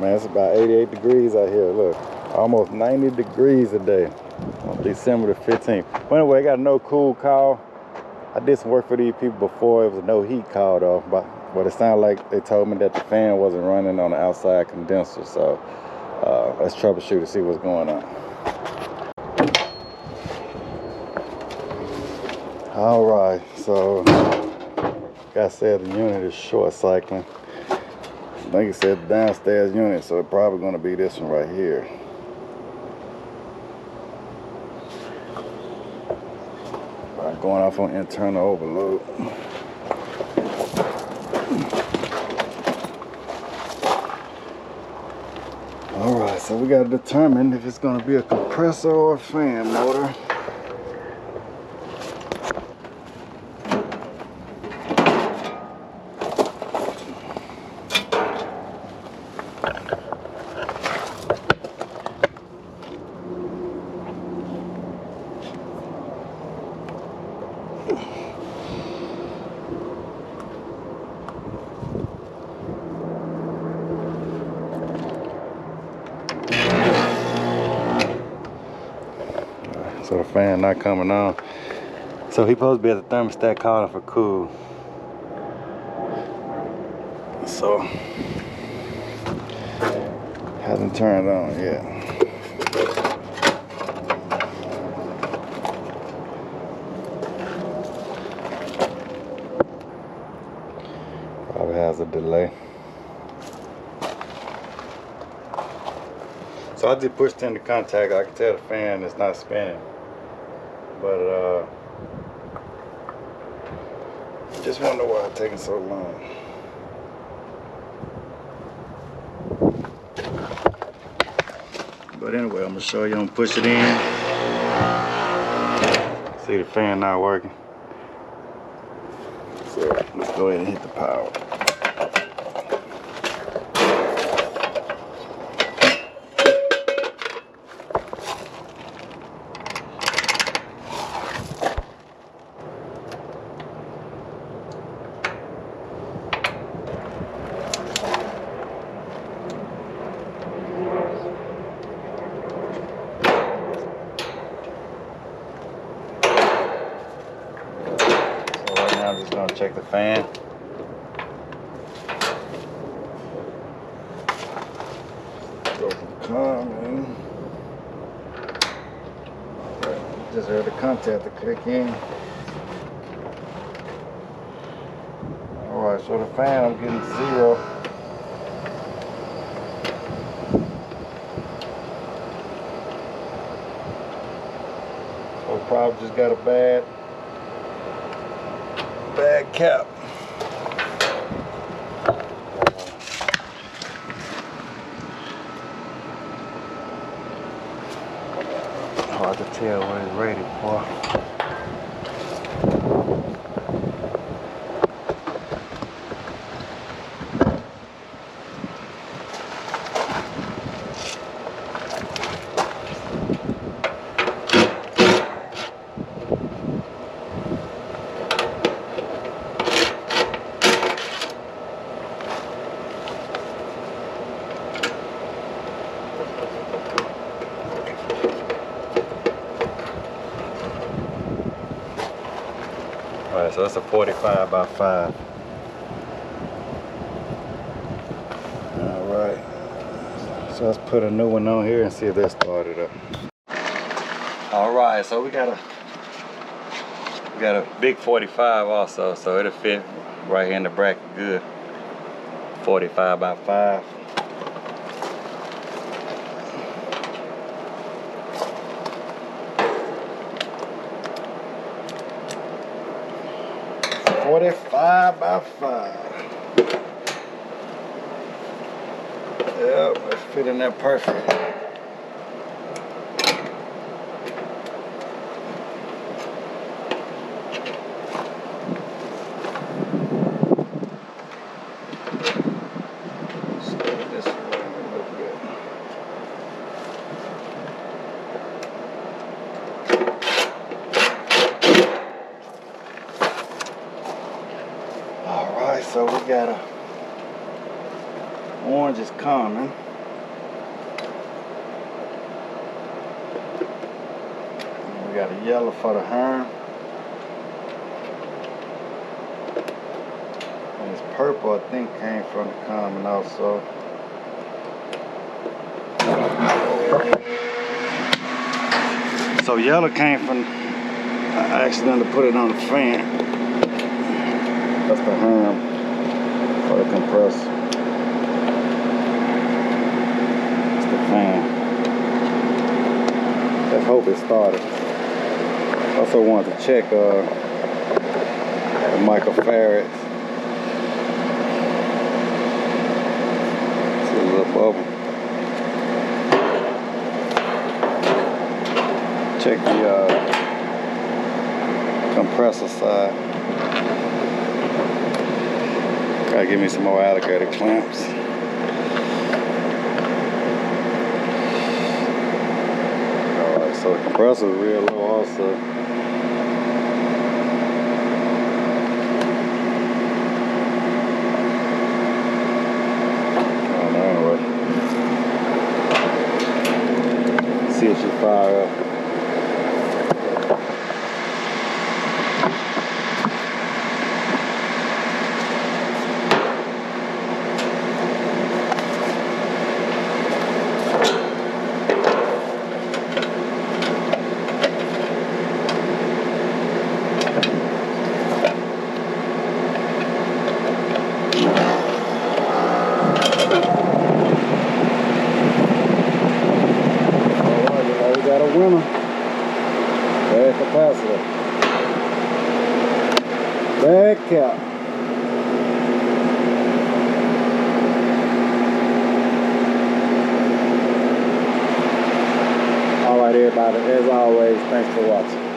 Man, it's about 88 degrees out here. Look, almost 90 degrees a day on December the 15th. Well, anyway, I got a no cool call. I did some work for these people before. It was a no heat call though, but it sounded like they told me that the fan wasn't running on the outside condenser. So let's troubleshoot to see what's going on. All right, so like I said, the unit is short cycling. I think it said downstairs unit, so it's probably going to be this one right here. Going off on internal overload. All right, so we got to determine if it's going to be a compressor or a fan motor. So the fan not coming on. So he supposed to be at the thermostat calling for cool. So hasn't turned on yet. Probably has a delay. So I just pushed in the contact. I can tell the fan is not spinning. But just wonder why it's taking so long. But anyway, I'm gonna show you. I'm gonna push it in. See the fan not working. So let's go ahead and hit the power. I'm just gonna check the fan. Go from common. Just heard the contact to click in. Alright, so the fan, I'm getting 0. So it probably just got a bad cap. Hard to tell what it's rated for. Alright, so that's a 45 by 5. Alright. So let's put a new one on here and see if that started up. Alright, so we got a big 45 also, so it'll fit right here in the bracket good. 45 by 5. $45 by 5. Yep, let's fit in there perfect. So we got orange is common. We got a yellow for the horn. And this purple, I think, came from the common also. So yellow came from, I accidentally put it on the fan. That's the horn for the compressor. It's the fan. Let's hope it started. Also wanted to check the microfarads. See a little bubble. Check the compressor side. Gotta give me some more alligator clamps. Alright, so the compressor is real low also. Anyway. See if she fire up. Bad capacitor. Bad cap. Alright everybody, as always, thanks for watching.